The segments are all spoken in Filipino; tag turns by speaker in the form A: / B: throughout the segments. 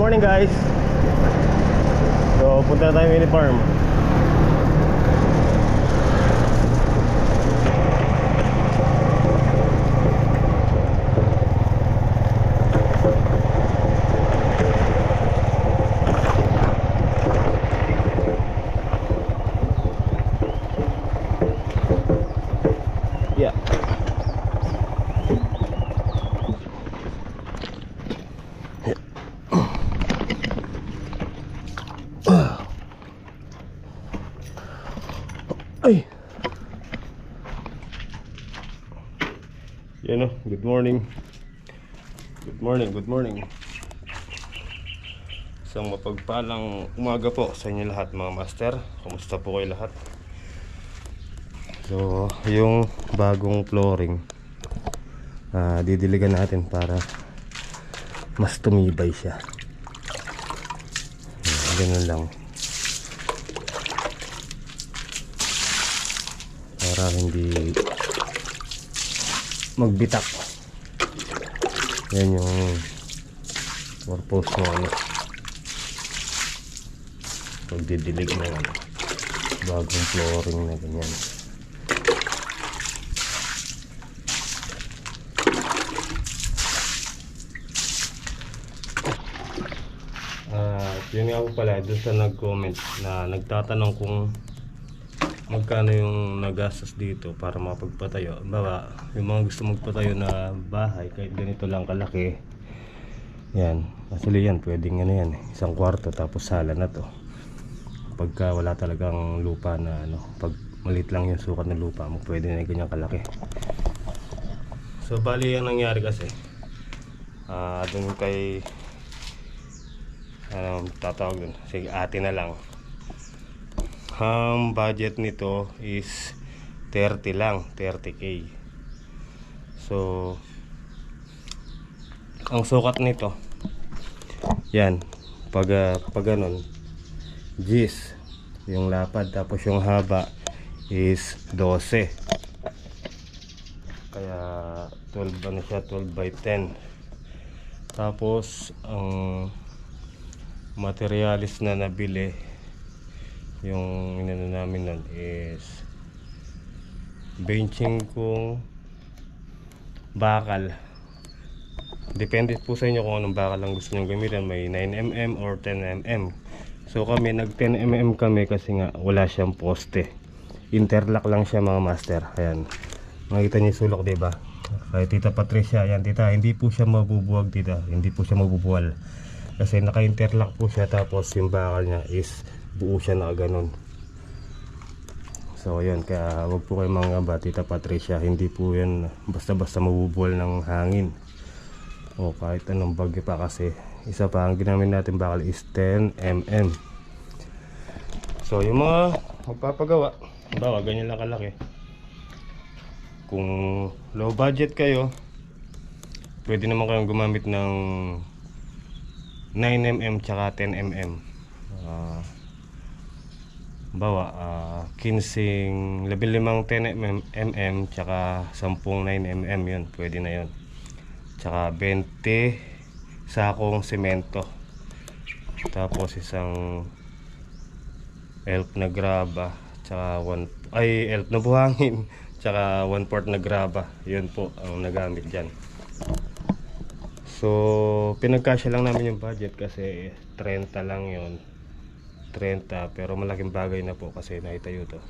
A: morning guys. So punta na tayo mini farm. Yeah. Ay. Yan o, good morning. Good morning, good morning. Isang mapagpalang umaga po sa inyo lahat mga master. Kumusta po kayo lahat? So, yung bagong flooring didiligan natin para mas tumibay siya. Ganun lang. Para hindi magbitak. Yan yung purpose ng pagdidilig ng bagong flooring na ganyan. Yun nga po pala, doon sa nag-comment na nagtatanong kung magkano yung nagastos dito para mapagpatayo. Bawa, yung mga gusto magpatayo na bahay kahit ganito lang kalaki, yan, actually yan, pwedeng ano yan, isang kwarto tapos sala na to. Pagka wala talagang lupa na ano, pag maliit lang yung sukat ng lupa mo, pwede na ganyan kalaki. So bali yan nangyari kasi dun kay tatawag dun, sige ate na lang. Budget nito is 30 lang, 30k. So ang sukat nito yan, pag ganun G's yung lapad, tapos yung haba is 12, kaya 12 ba na siya, 12 by 10. Tapos ang materialis na nabili, yung inano namin nun is benching kong bakal. Depende po sa inyo kung anong bakal ang gusto nyo gamitin, may 9mm or 10mm. So kami nag 10mm kami kasi nga wala siyang poste, interlock lang siya mga master. Ayan, makita niyo sulok, diba? Kaya Tita Patricia, ayan tita, hindi po siya mabubuwag tita, hindi po siya mabubuwal kasi naka-interlock po siya, tapos yung bakal niya is buo siya na ganon. So yun, kaya wag po kayo mangamba Tita Patricia, hindi po yan basta-basta mabubuwal ng hangin o kahit anong bagyo pa, kasi isa pa ang ginamit natin bakal is 10mm. So yung mga magpapagawa, bawa ganyan lang kalaki, kung low budget kayo, pwede naman kayong gumamit ng 9mm tsaka 10mm. Bawa 15 10mm tsaka 10 9mm, yun pwede na yun. Tsaka 20 sakong semento, tapos isang elf na graba, tsaka elf na buhangin, tsaka 1/4 na graba. Yun po ang nagamit dyan. So pinagkasya lang namin yung budget kasi 30 lang yun, 30, pero malaking bagay na po kasi naitayo to.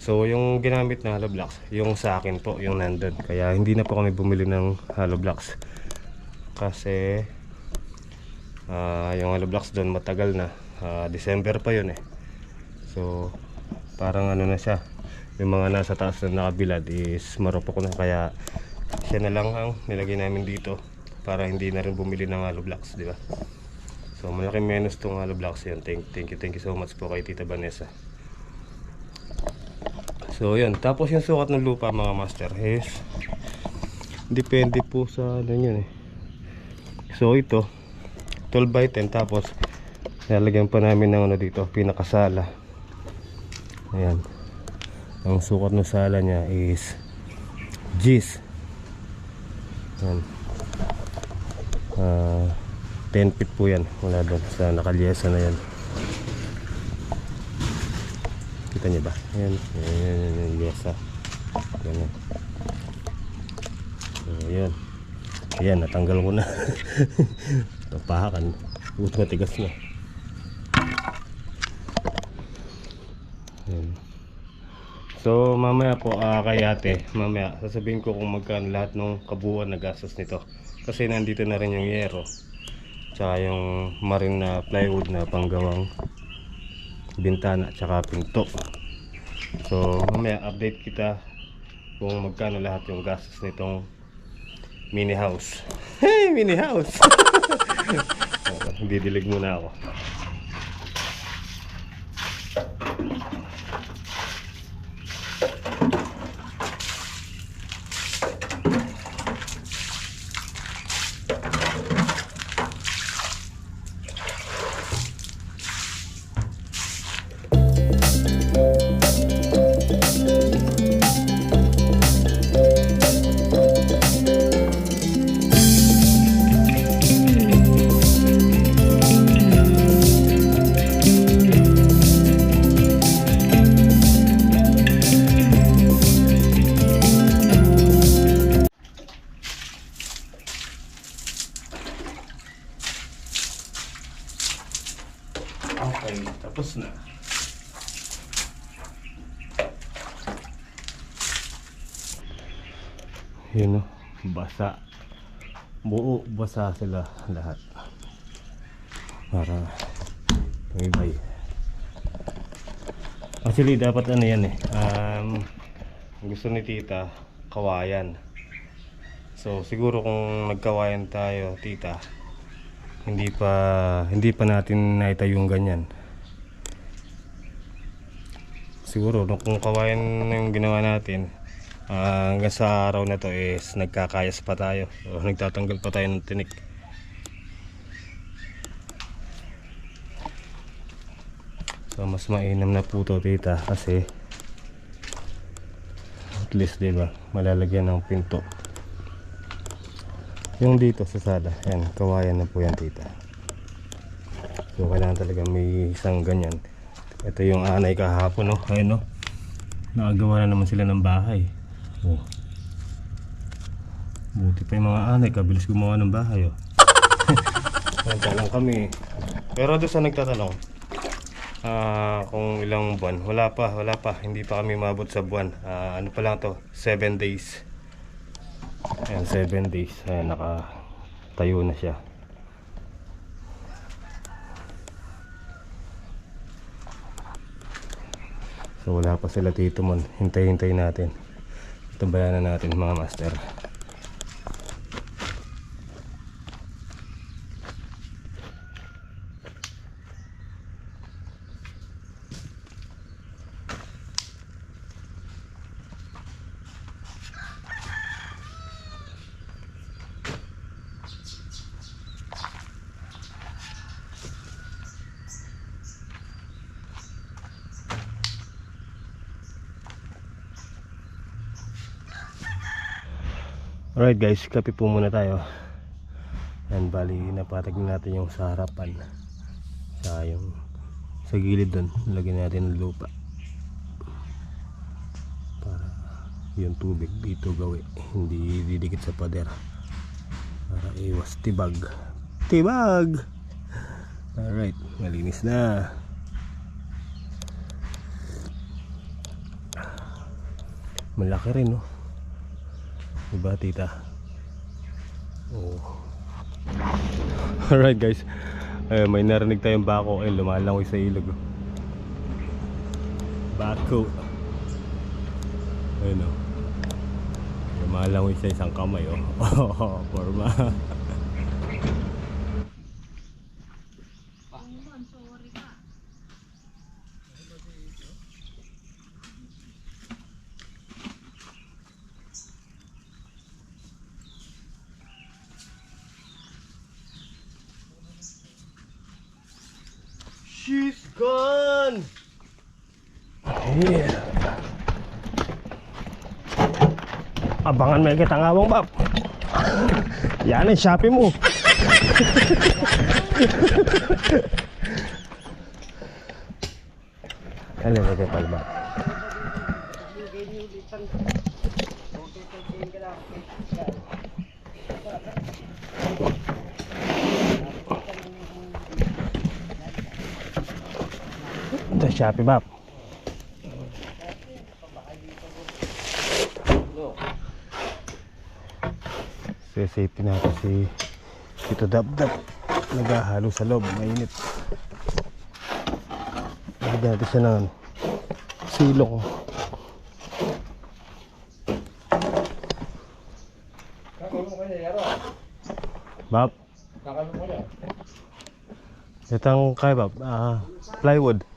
A: So yung ginamit na hollow blocks, yung sa akin po yung nandun, kaya hindi na po kami bumili ng hollow blocks kasi yung hollow blocks doon matagal na, December pa yun eh. So parang ano na siya, yung mga nasa taas na nakabilad is marupok na, kaya siya na lang ang nilagay namin dito para hindi na rin bumili ng hollow blocks, di ba? So malaking menos tong hollow blocks yan. Thank you so much po kay Tita Vanessa. So yun, tapos yung sukat ng lupa mga master is depende po sa ano yun eh. So ito 12 by 10, tapos lalagyan pa namin ng ano dito, pinakasala. Ayan, ang sukat ng sala niya is G's. Ayan, 10 feet po yan mula doon sa nakalyesa na yan. Kita niyo ba? Ayan, ayan, yesa. Ganun. Ayan. Ayan, natanggal ko na. Tapakan. Buto matigas na. Ayan. So mamaya po kay ate, mamaya sasabihin ko kung magkano lahat ng kabuuan na gastos nito. Kasi nandito na rin yung yero. Tsaka yung marine na plywood na panggawang bintana tsaka pinto. So mamaya update kita kung magkano lahat yung gastos nitong mini house. Hey, mini house. Didilig muna ako. Okay, tapos na. Yun o, basa. Buo, basa sila lahat. Para tumibay. Actually, dapat ano yan eh. Gusto ni tita, kawayan. So, siguro kung nagkawayan tayo, tita, hindi pa natin naitayo yung ganyan. Siguro kung kawayan na yung ginawa natin, hanggang sa araw na to is nagkakayas pa tayo o nagtatanggal pa tayo ng tinik. So mas mainam na po to, tita, kasi at least diba malalagyan ng pinto. Yung dito sa sala, yan, kawayan na po yan, tita. So kailangan talaga may isang ganyan. Ito yung anay kahapon, no? Ayun, no? Nakagawa na naman sila ng bahay. Oh. Buti pa yung mga anay, kabilis gumawa ng bahay, oh. Nagtanong kami. Pero doon sa nagtatanong, kung ilang buwan, wala pa. Hindi pa kami mabot sa buwan. Ano pa lang to? 7 days. Ayan, 7 days. Ayan, nakatayo na siya. So wala pa sila, Tito Mon. Hintay-hintay natin. Tumbayan na natin, mga master. Alright guys, kape po muna tayo. And bali, napatag na natin yung sa harapan. Sa yung sa gilid doon, lagyan natin ng lupa. Para yung tubig dito gawi, hindi didikit sa pader. Para iwas tibag. Tibag! Alright, malinis na. Malaki rin, no? Diba, tita? Oh. Alright guys, may narinig tayong bako. Lumalangoy sa ilog. Bako. Ayun, oh. Lumalangoy sa isang kamay, oh. Oh, forma. She's gone! Yeah. Abangan mo kita ngawang, Bab. Yan ang Shopee mo. Ano lagay palma? Ito Shopee Bap. Safety natin si Tito Dab-Dab. Naghahalo sa loob, mainit. Lagyan natin siya ng silong. Bab, itang kay Bab, plywood.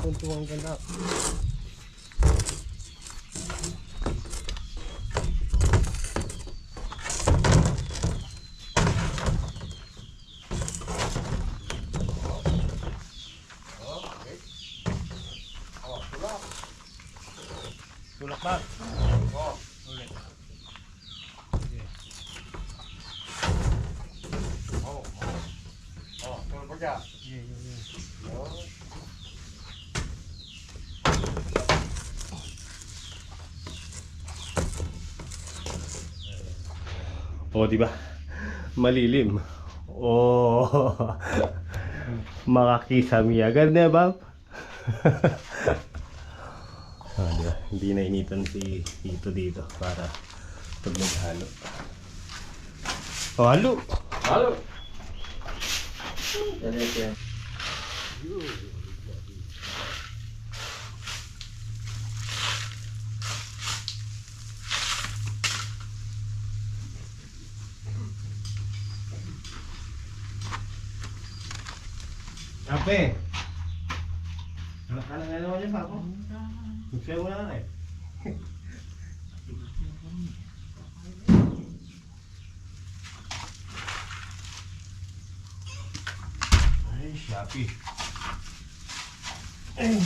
A: Tuntuang ganda. Tulak ba? Ulit. Tulak ba dyan? Oh, di ba? Malilim. Oh. Makakisami agad na, Bab. Di ba? Hindi na initan si Tito dito para pag naghalo. Oh, halo. Halo. Kape. Ano nga naman yan, Pako? Magsayo mo na eh. Ay, Shopee. Ay.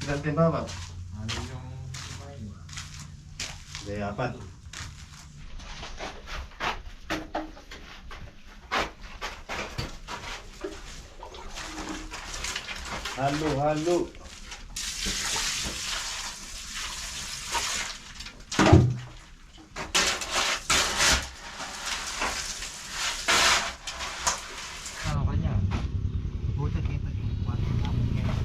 A: Ilan ba, Bab? Ano yung kumain? Dayapan. Halo, halo.
B: Ano kanya? Buta kayo pag-iwan namin kayo.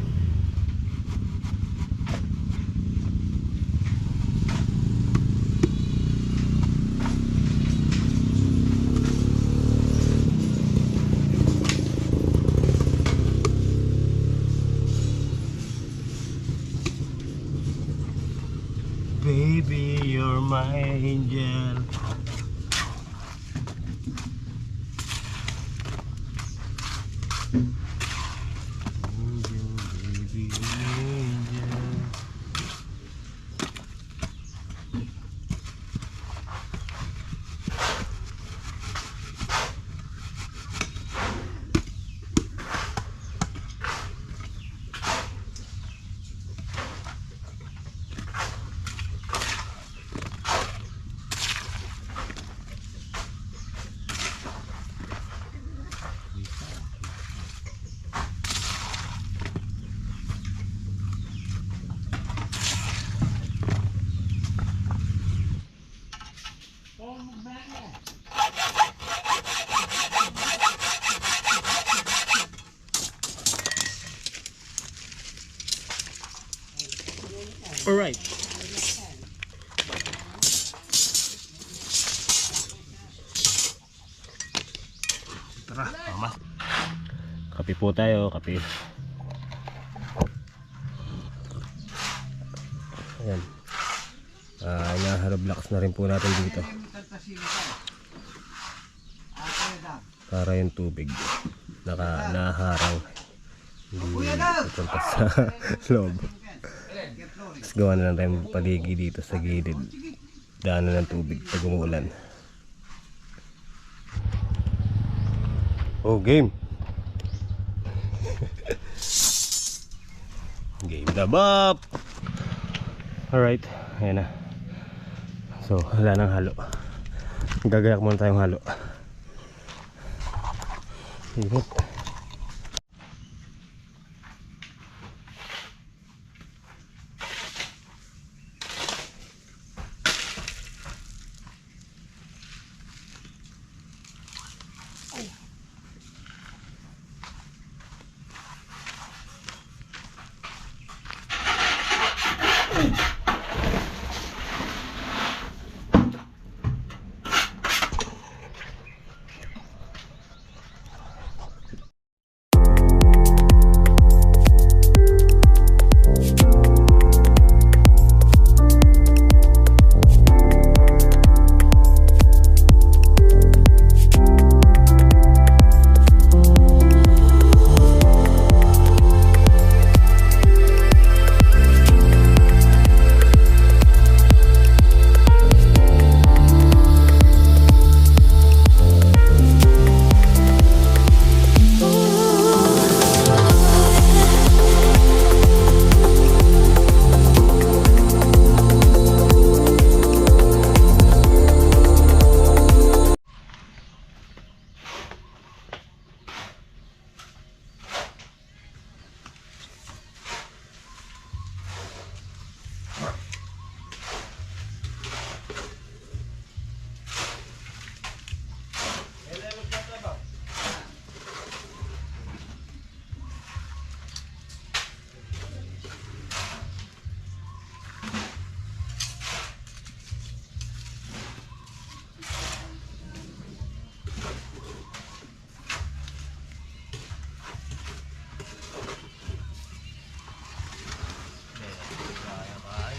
A: Baby, you're my angel. Angel, baby, angel.
B: All right.
A: Tara, mama. Kape po tayo, kape. Ayan. Inaharablax na rin po natin dito para yung tubig naharang hindi pupunta sa loob. Tapos gawa na lang tayong paligi dito sa gilid, daanan ng tubig pag umuulan. Oh, game. Game the bop. Alright, ayan na. So wala nang halo, gagayak muna tayong halo. Init.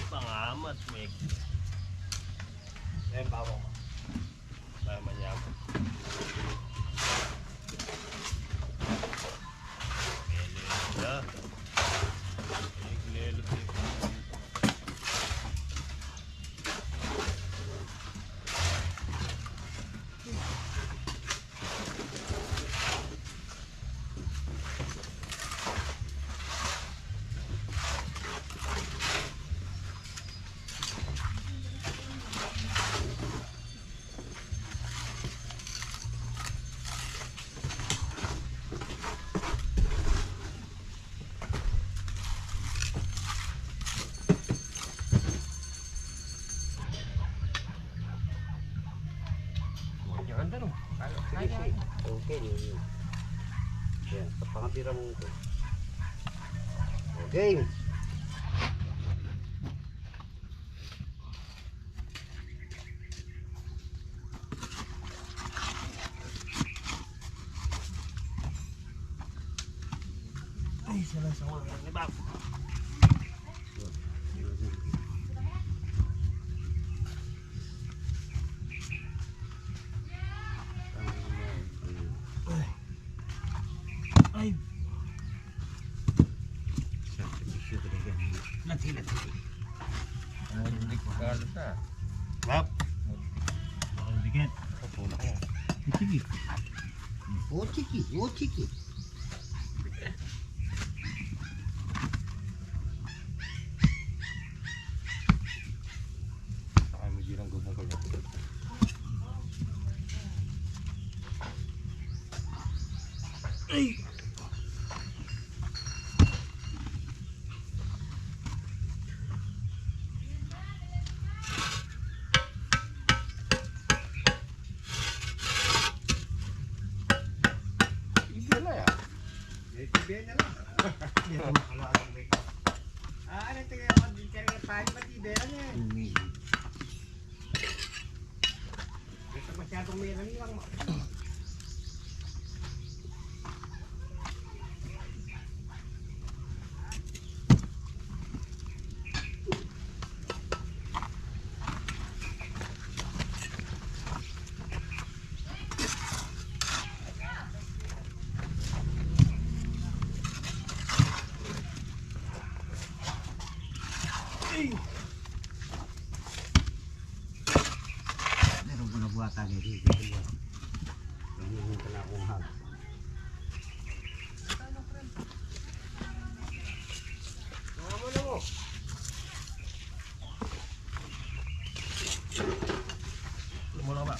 A: Pangamat, Meg. Ayan, bawang mo. Kaya manyaman. Melenda. Iglelo.
B: Okay. Yan, sa pangatira mo ito. Okay.
A: Ay, salang-sawa. Nibak. Ay. Lagi. Map. Ang bigat. Kapulak mo. Chiki.
B: Oh, chiki. Oh, chiki.
A: Ay, medyo lang gumang ko. Ay.
B: Biyan na lang. Ano ito kaya pag-carry paano ba tiberan yan? Ito masyadong meron lang. Meron ko na buhatan dito. Hindi ko na akong hag. Lumulong ba?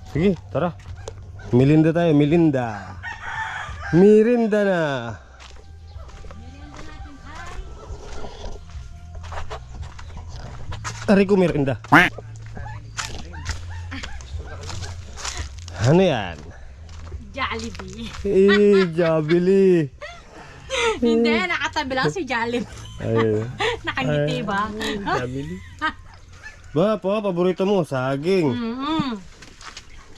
A: Sige, tara. Milinda tayo, milinda. Mirinda na. Tari ko mirinda. Ano yan?
C: Jollibee.
A: Jabili.
C: Hindi, nakatabi lang si Jollibee.
A: Ay,
C: Nakangiti ba?
A: Jabili. Ba, paborito mo, saging.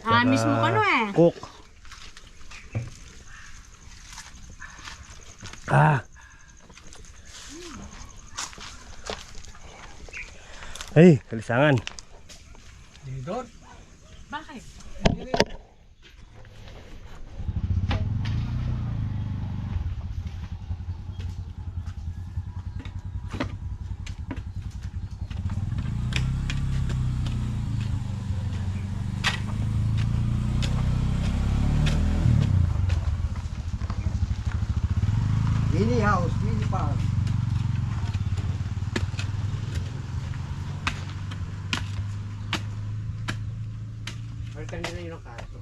C: Mismo ka no eh.
A: Cook. Ay, kalisangan.
B: Dito?
C: Bakit?
B: Mini house, mini park. Balikan nila yun ang kaso.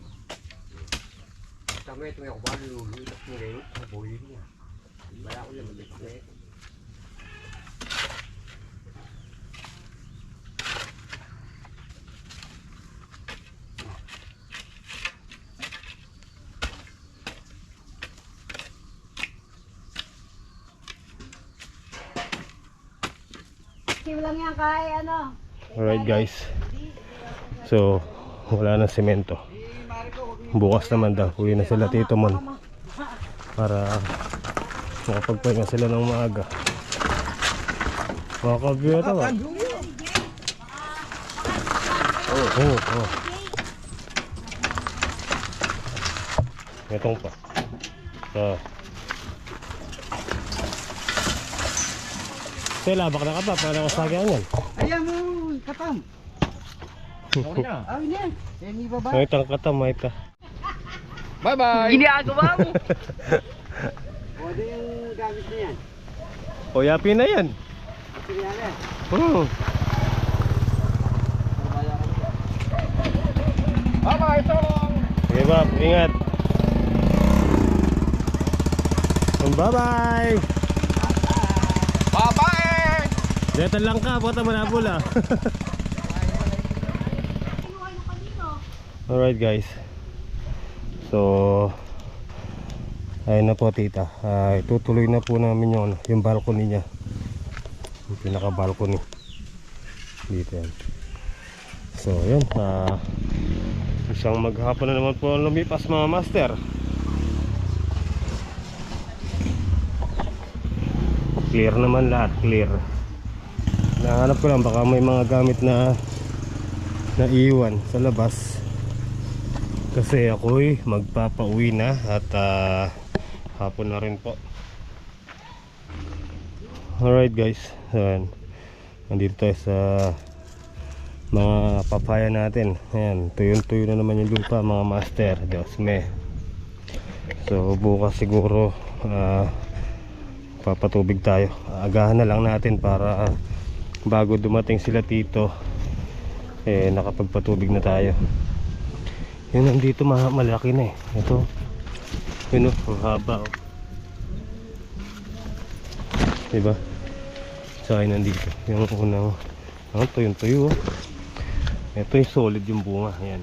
B: Tama ito yung kuwan, lululat nila yun, ang boy niya. Bala ko yung mabit.
C: Lang yan kay ano.
A: Alright guys. So, wala na semento. Bukas naman daw, uwi na sila Tito Mon. Para makapagpahinga sila ng maaga. Makakabiyot ako. Oh. Itong pa. So, labak na ka pa, paano ko sagyan yan?
B: Ayan mo, katam. Okay na. Awin yan. Yan yung baba.
A: May itang katam, may ita.
B: Bye-bye.
C: Ginagawa mo.
B: Pwede yung gamit na yan.
A: O, yapi na yan.
B: Sige yan. Bye-bye, Tong.
A: Okay, Bob, ingat. Bye-bye.
B: Bye-bye.
A: Dito lang ka, bota manabol ah. Alright guys. So, ayun na po tita. Itutuloy na po namin yung balcony niya. Yung pinaka balcony. Dito yan. So, yun. Isang maghapon na naman po ang lumipas mga master. Clear naman lahat, clear. Nahanap ko lang baka may mga gamit na naiwan sa labas. Kasi ako'y magpapauwi na at hapon na rin po. Alright guys, so, nandito tayo sa mga papaya natin. Ayan, tuyo-tuyo na naman yung lupa mga master. Diyos me. So bukas siguro papatubig tayo. Agahan na lang natin para bago dumating sila tito nakapagpatubig na tayo. Yun nandito malaki na ito. Yun ang haba diba? Sa akin nandito yung unang tuyo. Ito yung solid yung bunga. Ayan,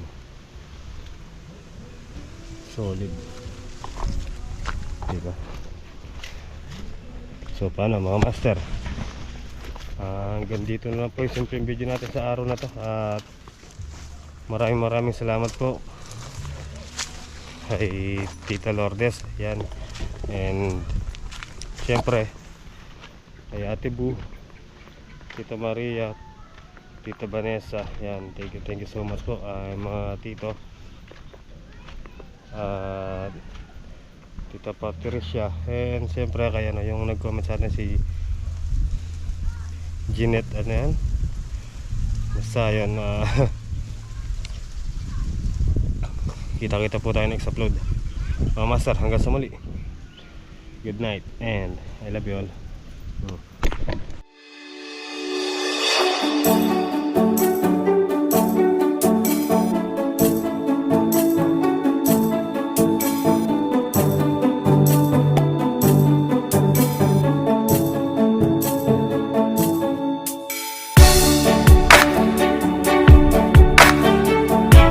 A: solid diba? So paano mga master, hanggang dito na lang po yung simple video natin sa araw na to. At maraming salamat po kay Tita Lourdes, yan, and syempre kay Ate Bu, Tita Maria, Tita Vanessa, yan, thank you so much po, mga tito. Tita Patricia, and siyempre kaya na yung nag-comment sa atin si Jeanette, ano yan, basta yun. Kita po tayo next upload, mga master. Hanggang sa muli, good night and I love you all.